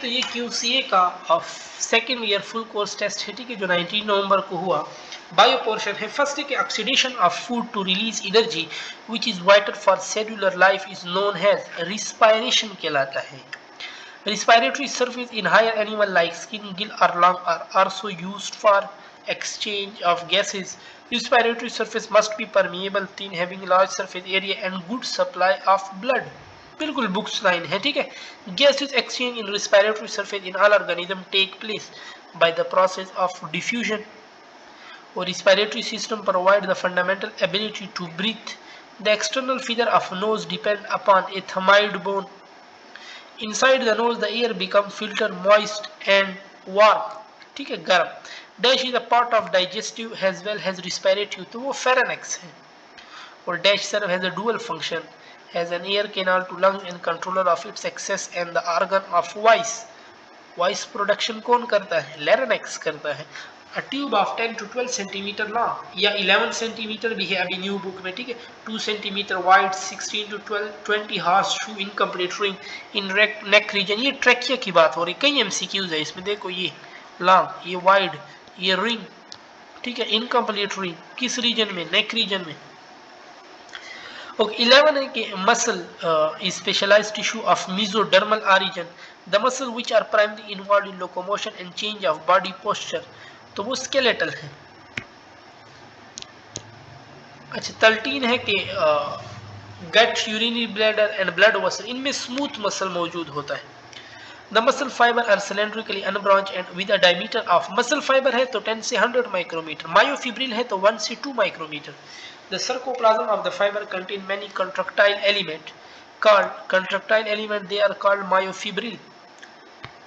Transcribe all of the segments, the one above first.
तो ये QCA का second year full course test है, ठीक है, जो 19 नवंबर को हुआ। बायो पोर्शन है। फर्स्ट है कि oxidation of food to release energy which is vital for cellular life is known as respiration कहलाता है। Respiratory surface in higher animal like skin, gill or lung are also used for exchange of gases. Respiratory surface must be permeable, thin, having large surface area and good supply of blood. बिल्कुल books line है, ठीक है। Gases exchange in respiratory surface in all organism take place by the process of diffusion. Or respiratory system provide the fundamental ability to breathe. The external feature of nose depend upon a thymoid bone. Inside the nose the air becomes filtered moist and warm, ठीक है, गर्म। Dash is a part of digestive as well as respirative, तो वो pharynx है। और dash serve has a dual function, has an air canal to lungs and controller of its access and the organ of voice. Voice production कौन करता है? लेरेनेक्स करता है। A tube of 10 to 12 centimetre long या 11 centimetre भी है अभी new book में, ठीक है। 2 centimetre wide, 16 to 12 20 horse through incomplete ring in neck region. ये ट्रैकिया की बात हो रही, कई एमसीक्यूज है इसमें। देखो ये लॉन्ग, ये वाइड, ये रिंग, ठीक है, इनकम्प्लीट रिंग किस रीजन में? नेक रीजन में। Okay, 11 है कि muscle is specialized tissue of mesodermal origin, the muscle which are primarily involved in locomotion and change of body posture, तो वो skeletal है। अच्छा 13 है कि gut, urinary bladder and blood vessel, इनमें smooth muscle मौजूद होता है। The muscle fiber are cylindrically unbranched and with a diameter of, muscle fiber है तो 10 से 100 micrometer, myofibril है तो 1 से 2 micrometer. The sarcoplasm of the fiber contain many contractile element they are called myofibril.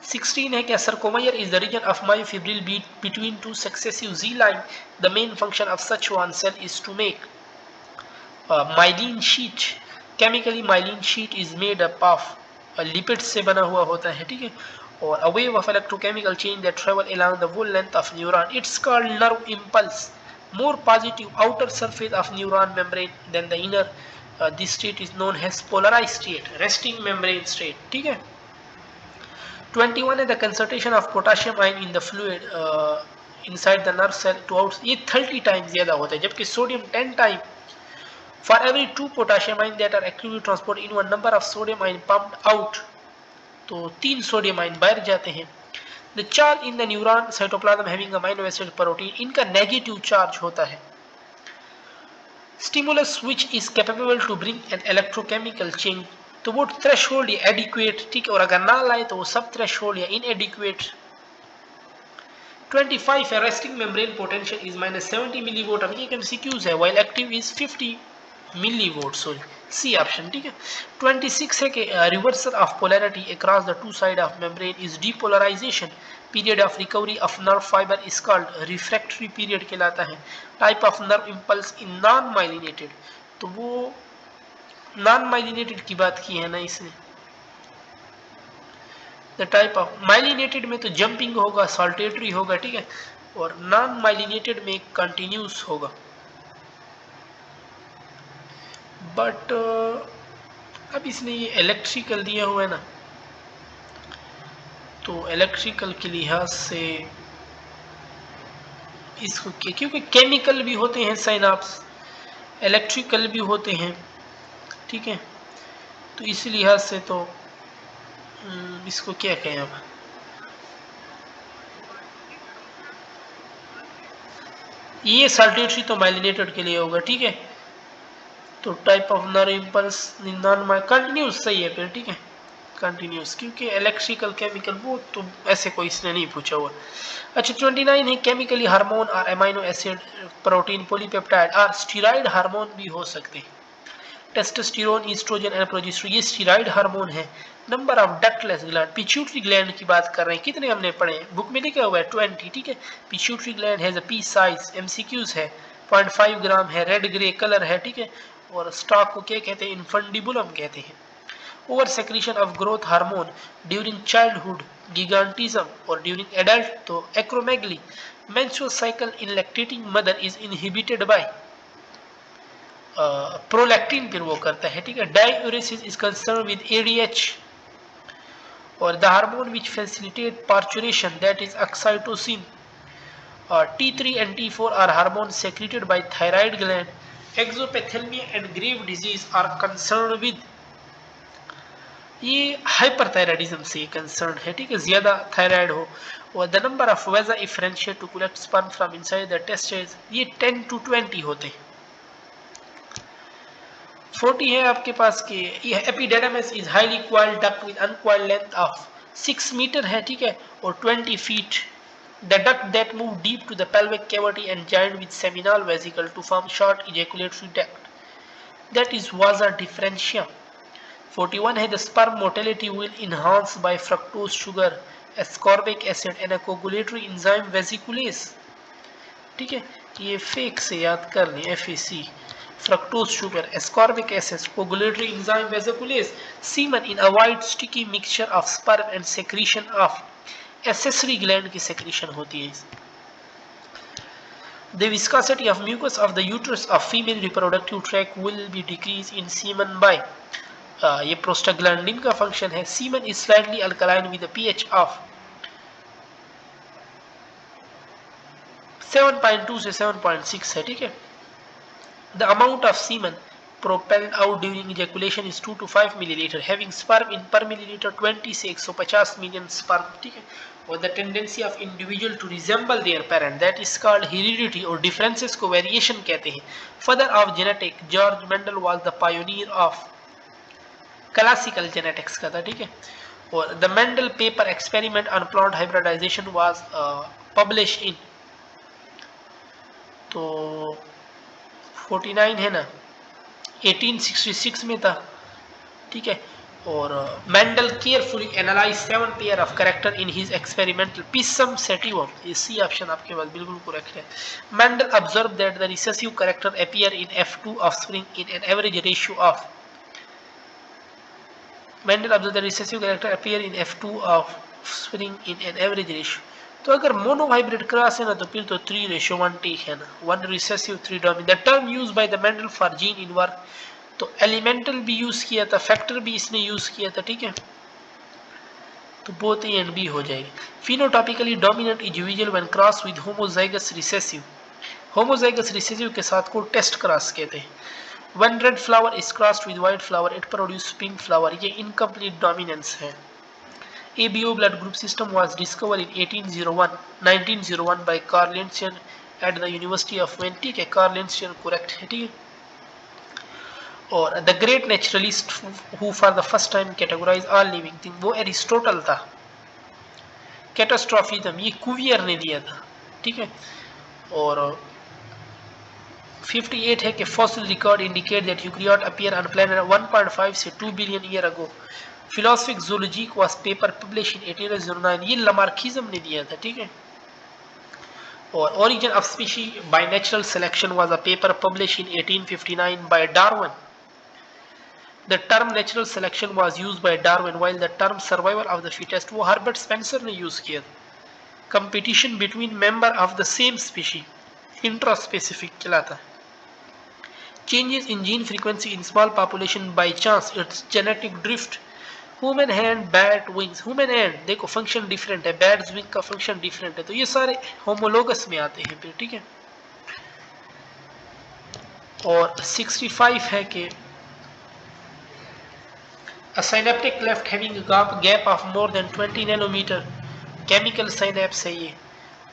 16 है कि sarcomere is the region of myofibril between two successive Z line. The main function of such one cell is to make myelin sheet. Chemically myelin sheet is made up of lipid से बना हुआ होता है, ठीक है। और a wave of electrochemical change that travel along the whole length of neuron, it's called nerve impulse. More positive outer surface of neuron membrane than the inner, this state is known as polarized state, resting membrane state, ठीक है। 21 है the concentration of potassium ion in the fluid inside the nerve cell to out, ये 30 time ज्यादा होता है, जबकि sodium 10 time. For every 2 potassium ion that are actively transported in, one number of sodium ion pumped out, तो 3 sodium ion बाहर जाते हैं। The charge in the neuron cytoplasm having amino acid protein, इनका negative charge होता है। Stimulus which is capable to bring an electrochemical change, तो वो threshold या एडिक्वेट, ठीक है, और अगर ना लाए तो वो सब थ्रेशोल्ड या इनएडिक्वेट। 25 है resting membrane potential is -70 millivolt, अब ये एमसीक्यूज है, while active is 50 millivolt, sorry C option, ठीक है। 26 है कि reversal of polarity across the two side of membrane is depolarisation. Period of recovery of nerve fibre is called refractory period कहलाता है। Type of nerve impulse in non myelinated, तो वो non myelinated की बात की है ना इसने। द टाइप ऑफ माइलिनेटेड में तो जंपिंग होगा, सॉल्टेटरी होगा, ठीक है, और नॉन माइलिनेटेड में कंटिन्यूस होगा। बट अब इसने ये इलेक्ट्रिकल दिया हुआ है ना, तो इलेक्ट्रिकल के लिहाज से इसको क्योंकि केमिकल भी होते हैं साइनाप्स, इलेक्ट्रिकल भी होते हैं, ठीक है, तो इस लिहाज से तो इसको क्या कहें अब, ये सल्टेटरी तो माइलिनेटेड के लिए होगा, ठीक है। तो type of nerve impulse non continuous सही है फिर, ठीक है, कंटिन्यूस, क्योंकि इलेक्ट्रिकल केमिकल वो तो ऐसे कोई इसने नहीं पूछा हुआ। अच्छा 29 है केमिकली हार्मोन और अमाइनो एसिड प्रोटीन पॉलीपेप्टाइड और स्टीरॉयड हार्मोन भी हो सकते हैं। टेस्टोस्टेरोन, ईस्ट्रोजन एंड प्रोजेस्टेरोन, ये स्टीरॉयड हार्मोन है। Number of ductless gland, pituitary gland की बात कर रहे हैं, कितने हमने पढ़े हैं, बुक में लिखा हुआ है 20, ठीक है। Pituitary gland has a P size, MCQs है, 0.5 ग्राम है, रेड ग्रे कलर है, ठीक है, और स्टॉक को क्या कहते हैं? इन्फंडिबुलम कहते हैं। Over secretion of growth hormone during childhood, गिगांटिज्म, और ड्यूरिंग एडल्ट तो acromegaly. Menstrual cycle in lactating mother is inhibited by prolactin, फिर वो करता है, ठीक है। डाययूरेसिस इज कंसर्न विद एडीएच, और the hormone which facilitate parturition that is oxytocin. T3 and T4 are hormones secreted by thyroid gland. Exophthalmia and grave disease are concerned with, ये hyperthyroidism से concern है, ठीक है, ज्यादा थायराइड हो. और the number of vasa efferentia to collect sperm from inside the testis, ये 10 to 20 होते हैं. 40 है आपके पास कि ये epidermis is highly coiled duct with uncoiled length of 6 metre है, ठीक है, और 20 feet. The duct that move deep to the pelvic cavity and joined with seminal vesicle to form short ejaculatory duct, that is vasa differentia. 41 है the sperm motility will enhance by fructose sugar, ascorbic acid and a coagulatory enzyme vesiculase. ठीक है, ये fake से याद कर लें, FAC, fructose sugar, ascorbic acid, coagulatory enzyme vesiculase. Semen in a white sticky mixture of sperm and secretion of accessory gland की secretion होती है. The viscosity of mucus of the uterus of female reproductive tract will be decreased in semen by, ये prostaglandin का function है. Semen is slightly alkaline with a pH of 7.2 से 7.6 है, ठीक है. The amount of semen propelled out during ejaculation is 2 to 5 milliliter, having sperm in per milliliter 20 से 150 million sperm, ठीक है. और the tendency of individual to resemble their parent, that is called heredity, और differences को variation कहते हैं. Father of genetic, George Mendel was the pioneer of classical genetics का था, ठीक है. और the Mendel paper experiment on plant hybridization was published in, तो 49 है ना, 1866 में था, ठीक है. और Mendel carefully analyzed 7 pair of character in his experimental Pisum sativum, ये सी ऑप्शन आपके पास बिल्कुल करेक्ट है. Mendel observed that the recessive character appear in F2 offspring in an average ratio of, Mendel observed the recessive character appear in F2 offspring in an average ratio. तो अगर mono hybrid cross है ना तो फिर तो 3:1 ठीक है ना, 1 recessive 3 dominant. The term use by the Mendel for gene inverse, तो एलिमेंटल भी यूज किया था, फैक्टर भी इसने यूज किया था, ठीक है. तो बोथ ए एंड बी हो जाएगी. Phenotypically dominant individual when cross with homozygous recessive, homozygous recessive के साथ को टेस्ट क्रॉस कहते हैं. When red flower is crossed with white flower it produce pink flower, ये इनकम्प्लीट डोमिनेंस है. ABO blood group system was discovered in 1901 by Carl Lindsay at the University of Wien, ठीक है, Carl Lindsay correct है, ठीक है. और the great naturalist who for the first time categorized all living things, वो Aristotle था. कैटास्ट्रॉफिज्म ये Cuvier ने दिया था, ठीक है. और 58 है कि fossil record indicate that eukaryote appear on planet 1.5 से 2 billion year ago. Philosophic Zoology was paper published in 1809, ये लमार्किज्म ने दिया था, ठीक है. और Origin of Species by Natural Selection was a paper published in 1859 by Darwin. The term natural selection was used by Darwin while the term survival of the fittest वो Herbert Spencer ने use किया. Competition between member of the same species intraspecific कहलाता है. Changes in gene frequency in small population by chance, its genetic drift. Human hand, bat wings, human hand देखो function different है, bats wing का function different है, तो ये सारे homologous में आते हैं फिर, ठीक है. और 65 है कि a synaptic cleft having a gap of more than 20 nanometer, chemical synapse है ये.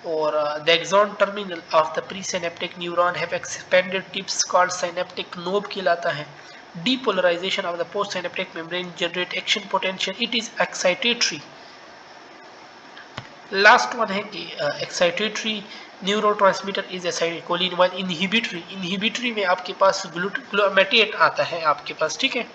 और the axon terminal of the presynaptic neuron have expanded tips called synaptic knob कहलाता है. Depolarization of the postsynaptic membrane generate action potential, it is excitatory. Last one है कि excitatory neurotransmitter is acetylcholine, while inhibitory में आपके पास ग्लूटामेटेट आता है आपके पास, ठीक है.